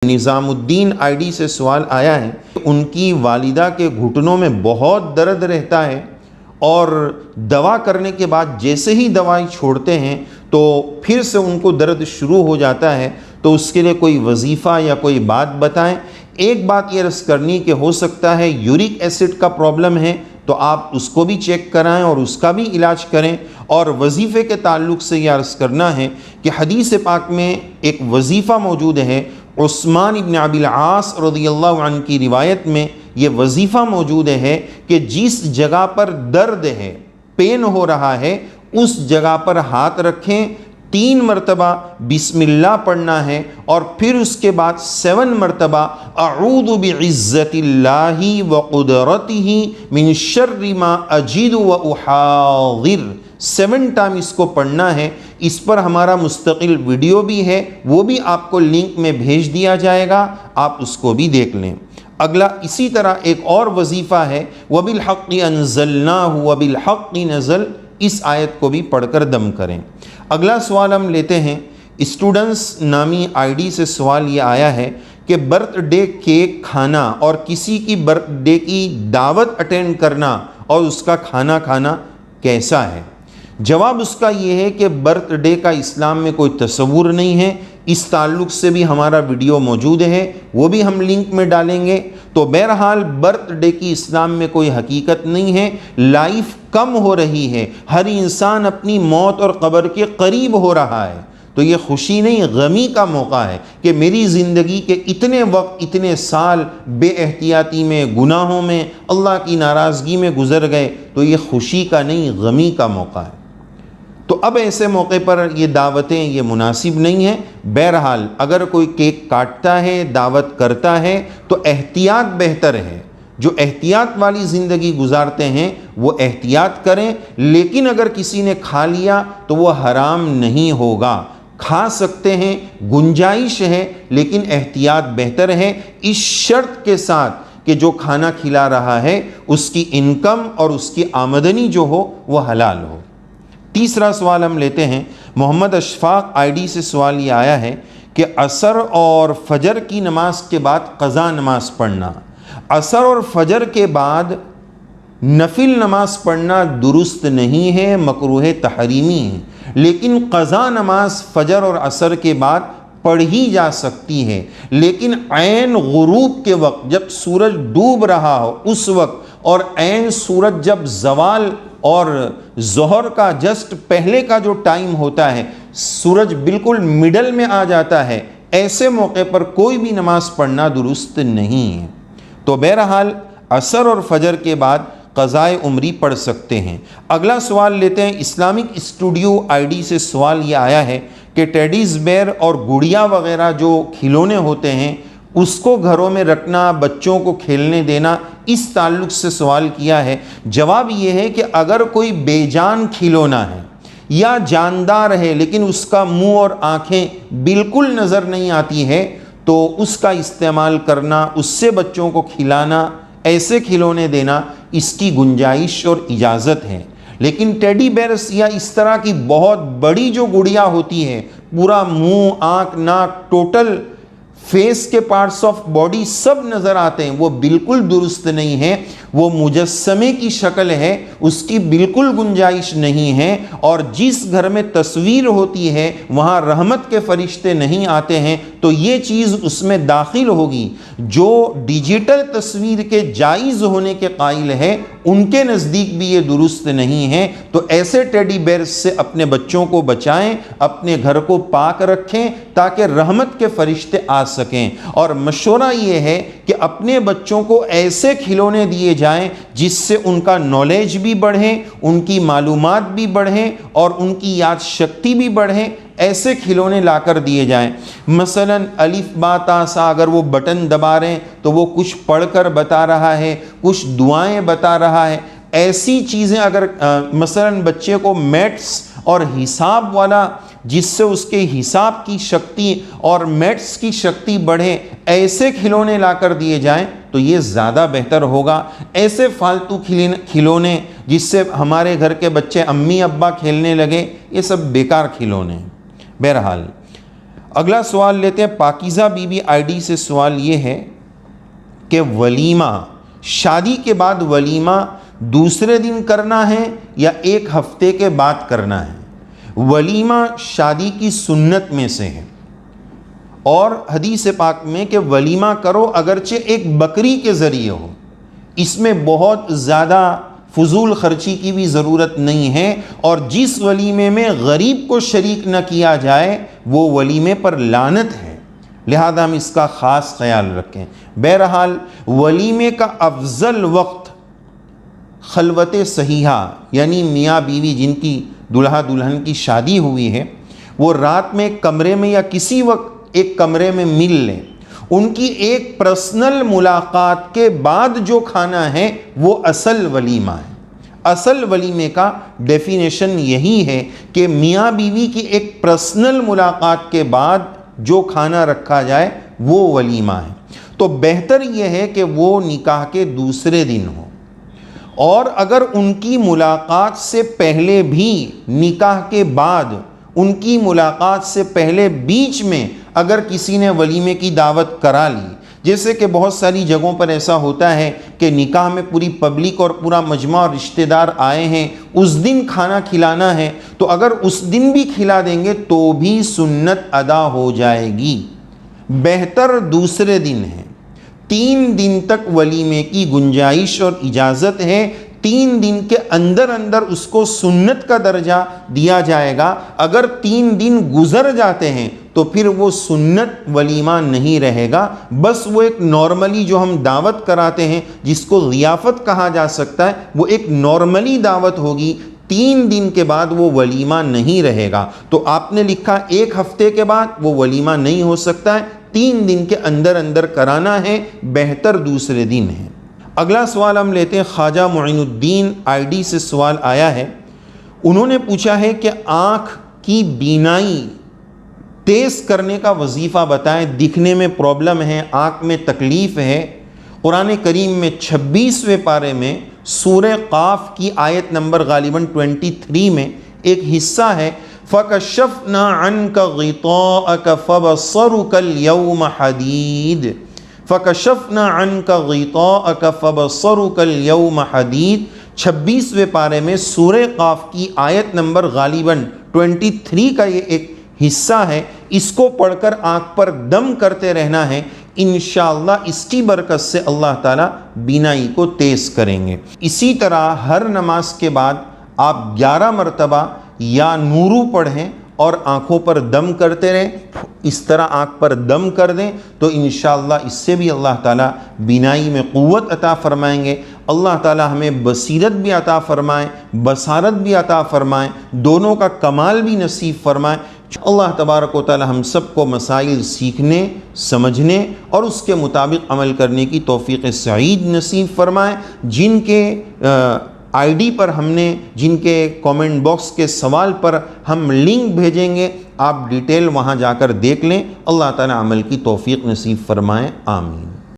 نظام الدین ID سے سوال آیا ہے، ان کی والدہ کے گھٹنوں میں بہت درد رہتا ہے اور دوا کرنے کے بعد جیسے ہی دوائی چھوڑتے ہیں تو پھر سے ان کو درد شروع ہو جاتا ہے، تو اس کے لیے کوئی وظیفہ یا کوئی بات بتائیں۔ ایک بات یہ عرض کرنی کہ ہو سکتا ہے یورک ایسڈ کا پرابلم ہے، تو آپ اس کو بھی چیک کرائیں اور اس کا بھی علاج کریں۔ اور وظیفے کے تعلق سے یہ عرض کرنا ہے کہ حدیث پاک میں ایک وظیفہ موجود ہے، عثمان ابن ابی العاص رضی اللہ عنہ کی روایت میں یہ وظیفہ موجود ہے کہ جس جگہ پر درد ہے، پین ہو رہا ہے، اس جگہ پر ہاتھ رکھیں، 3 مرتبہ بسم اللہ پڑھنا ہے اور پھر اس کے بعد 7 مرتبہ اعوذ بعزت اللہ وقدرتہ من شر ما اجد واحاذر 7 ٹائم اس کو پڑھنا ہے۔ اس پر ہمارا مستقل ویڈیو بھی ہے، وہ بھی آپ کو لنک میں بھیج دیا جائے گا، آپ اس کو بھی دیکھ لیں۔ اگلا اسی طرح ایک اور وظیفہ ہے وَبِالْحَقِّ أَنزَلْنَاهُ وَبِالْحَقِّ نَزَلَ، اس آیت کو بھی پڑھ کر دم کریں۔ اگلا سوال ہم لیتے ہیں، اسٹوڈنٹس نامی ID سے سوال یہ آیا ہے کہ برتھ ڈے کیک کھانا اور کسی کی برتھ ڈے کی دعوت اٹینڈ کرنا اور اس کا کھانا کھانا کیسا ہے؟ جواب اس کا یہ ہے کہ برتھ ڈے کا اسلام میں کوئی تصور نہیں ہے۔ اس تعلق سے بھی ہمارا ویڈیو موجود ہے، وہ بھی ہم لنک میں ڈالیں گے۔ تو بہرحال برتھ ڈے کی اسلام میں کوئی حقیقت نہیں ہے، لائف کم ہو رہی ہے، ہر انسان اپنی موت اور قبر کے قریب ہو رہا ہے، تو یہ خوشی نہیں غمی کا موقع ہے کہ میری زندگی کے اتنے وقت اتنے سال بے احتیاطی میں گناہوں میں اللہ کی ناراضگی میں گزر گئے، تو یہ خوشی کا نہیں غمی کا موقع ہے۔ تو اب ایسے موقع پر یہ دعوتیں یہ مناسب نہیں ہیں۔ بہرحال اگر کوئی کیک کاٹتا ہے دعوت کرتا ہے تو احتیاط بہتر ہے، جو احتیاط والی زندگی گزارتے ہیں وہ احتیاط کریں، لیکن اگر کسی نے کھا لیا تو وہ حرام نہیں ہوگا، کھا سکتے ہیں، گنجائش ہے، لیکن احتیاط بہتر ہے، اس شرط کے ساتھ کہ جو کھانا کھلا رہا ہے اس کی انکم اور اس کی آمدنی جو ہو وہ حلال ہو۔ تیسرا سوال ہم لیتے ہیں، محمد اشفاق ID سے سوال یہ آیا ہے کہ عصر اور فجر کی نماز کے بعد قضا نماز پڑھنا، عصر اور فجر کے بعد نفل نماز پڑھنا درست نہیں ہے، مکروہ تحریمی ہے، لیکن قضا نماز فجر اور عصر کے بعد پڑھی جا سکتی ہے، لیکن عین غروب کے وقت جب سورج ڈوب رہا ہو اس وقت، اور عین سورج جب زوال اور ظہر کا جسٹ پہلے کا جو ٹائم ہوتا ہے، سورج بالکل مڈل میں آ جاتا ہے، ایسے موقع پر کوئی بھی نماز پڑھنا درست نہیں ہے۔ تو بہرحال عصر اور فجر کے بعد قضائے عمری پڑھ سکتے ہیں۔ اگلا سوال لیتے ہیں، اسلامک اسٹوڈیو ID سے سوال یہ آیا ہے کہ ٹیڈیز بیئر اور گڑیا وغیرہ جو کھلونے ہوتے ہیں اس کو گھروں میں رکھنا، بچوں کو کھیلنے دینا، اس تعلق سے سوال کیا ہے۔ جواب یہ ہے کہ اگر کوئی بے جان کھلونا ہے یا جاندار ہے لیکن اس کا منہ اور آنکھیں بالکل نظر نہیں آتی ہے تو اس کا استعمال کرنا، اس سے بچوں کو کھلانا، ایسے کھلونے دینا، اس کی گنجائش اور اجازت ہے۔ لیکن ٹیڈی بیئرس یا اس طرح کی بہت بڑی جو گڑیا ہوتی ہے، پورا منہ، آنکھ، ناک، ٹوٹل فیس کے پارٹس آف باڈی سب نظر آتے ہیں، وہ بالکل درست نہیں ہے، وہ مجسمے کی شکل ہے، اس کی بالکل گنجائش نہیں ہے۔ اور جس گھر میں تصویر ہوتی ہے وہاں رحمت کے فرشتے نہیں آتے ہیں، تو یہ چیز اس میں داخل ہوگی۔ جو ڈیجیٹل تصویر کے جائز ہونے کے قائل ہے ان کے نزدیک بھی یہ درست نہیں ہے۔ تو ایسے ٹیڈی بیئرز سے اپنے بچوں کو بچائیں، اپنے گھر کو پاک رکھیں تاکہ رحمت کے فرشتے آ سکیں۔ اور مشورہ یہ ہے کہ اپنے بچوں کو ایسے کھلونے دیے جائیں جس سے ان کا نالج بھی بڑھے، ان کی معلومات بھی بڑھیں اور ان کی یاد شکتی بھی بڑھیں، ایسے کھلونے لا کر دیے جائیں۔ مثلا الف با تا سا اگر وہ بٹن دبا رہے ہیں تو وہ کچھ پڑھ کر بتا رہا ہے، کچھ دعائیں بتا رہا ہے، ایسی چیزیں اگر مثلا بچے کو میتھس اور حساب والا جس سے اس کے حساب کی شکتی اور میتھس کی شکتی بڑھے، ایسے کھلونے لا کر دیے جائیں تو یہ زیادہ بہتر ہوگا۔ ایسے فالتو کھلونے جس سے ہمارے گھر کے بچے امی ابا کھیلنے لگے، یہ سب بیکار کھلونے ہیں۔ بہرحال اگلا سوال لیتے ہیں، پاکیزہ بی بی آئی ڈی سے سوال یہ ہے کہ ولیمہ، شادی کے بعد ولیمہ دوسرے دن کرنا ہے یا ایک ہفتے کے بعد کرنا ہے؟ ولیمہ شادی کی سنت میں سے ہے، اور حدیث پاک میں کہ ولیمہ کرو اگرچہ ایک بکری کے ذریعے ہو، اس میں بہت زیادہ فضول خرچی کی بھی ضرورت نہیں ہے، اور جس ولیمے میں غریب کو شریک نہ کیا جائے وہ ولیمے پر لعنت ہے، لہذا ہم اس کا خاص خیال رکھیں۔ بہرحال ولیمے کا افضل وقت خلوت صحیحہ، یعنی میاں بیوی جن کی دلہا دلہن کی شادی ہوئی ہے، وہ رات میں ایک کمرے میں یا کسی وقت ایک کمرے میں مل لیں، ان کی ایک پرسنل ملاقات کے بعد جو کھانا ہے وہ اصل ولیمہ ہے۔ اصل ولیمے کا ڈیفینیشن یہی ہے کہ میاں بیوی کی ایک پرسنل ملاقات کے بعد جو کھانا رکھا جائے وہ ولیمہ ہے۔ تو بہتر یہ ہے کہ وہ نکاح کے دوسرے دن ہو، اور اگر ان کی ملاقات سے پہلے بھی، نکاح کے بعد ان کی ملاقات سے پہلے بیچ میں اگر کسی نے ولیمے کی دعوت کرا لی، جیسے کہ بہت ساری جگہوں پر ایسا ہوتا ہے کہ نکاح میں پوری پبلک اور پورا مجمع اور رشتہ دار آئے ہیں، اس دن کھانا کھلانا ہے، تو اگر اس دن بھی کھلا دیں گے تو بھی سنت ادا ہو جائے گی۔ بہتر دوسرے دن ہے۔ 3 دن تک ولیمے کی گنجائش اور اجازت ہے، 3 دن کے اندر اندر اس کو سنت کا درجہ دیا جائے گا۔ اگر 3 دن گزر جاتے ہیں تو پھر وہ سنت ولیمہ نہیں رہے گا، بس وہ ایک نارملی جو ہم دعوت کراتے ہیں جس کو ضیافت کہا جا سکتا ہے، وہ ایک نارملی دعوت ہوگی۔ 3 دن کے بعد وہ ولیمہ نہیں رہے گا۔ تو آپ نے لکھا 1 ہفتے کے بعد وہ ولیمہ نہیں ہو سکتا ہے، 3 دن کے اندر اندر کرانا ہے، بہتر دوسرے دن ہے۔ اگلا سوال ہم لیتے ہیں، خواجہ معین الدین آئی ڈی سے سوال آیا ہے، انہوں نے پوچھا ہے کہ آنکھ کی بینائی تیز کرنے کا وظیفہ بتائیں، دکھنے میں پرابلم ہے، آنکھ میں تکلیف ہے۔ قرآن کریم میں 26ویں پارے میں سورہ قاف کی آیت نمبر غالباً 23 میں ایک حصہ ہے، فَكَشَفْنَا عَنْكَ غِطَاءَكَ فَبَصَرُكَ الْيَوْمَ حَدِيدٌ فَكَشَفْنَا عَنْكَ غِطَاءَكَ فَبَصَرُكَ الْيَوْمَ حَدِيدٌ۔ 26ویں پارے میں سورہ قاف کی آیت نمبر غالباً 23 کا یہ ایک حصہ ہے، اس کو پڑھ کر آنکھ پر دم کرتے رہنا ہے، انشاءاللہ اس کی برکت سے اللہ تعالیٰ بینائی کو تیز کریں گے۔ اسی طرح ہر نماز کے بعد آپ 11 مرتبہ یا نورو پڑھیں اور آنکھوں پر دم کرتے رہیں، اس طرح آنکھ پر دم کر دیں تو انشاءاللہ اس سے بھی اللہ تعالیٰ بینائی میں قوت عطا فرمائیں گے۔ اللہ تعالیٰ ہمیں بصیرت بھی عطا فرمائیں، بصارت بھی عطا فرمائیں، دونوں کا کمال بھی نصیب فرمائیں۔ اللہ تبارک و تعالی ہم سب کو مسائل سیکھنے، سمجھنے اور اس کے مطابق عمل کرنے کی توفیق سعید نصیب فرمائیں۔ جن کے آئی ڈی پر ہم نے، جن کے کومنٹ باکس کے سوال پر ہم لنک بھیجیں گے، آپ ڈیٹیل وہاں جا کر دیکھ لیں۔ اللہ تعالی عمل کی توفیق نصیب فرمائیں، آمین۔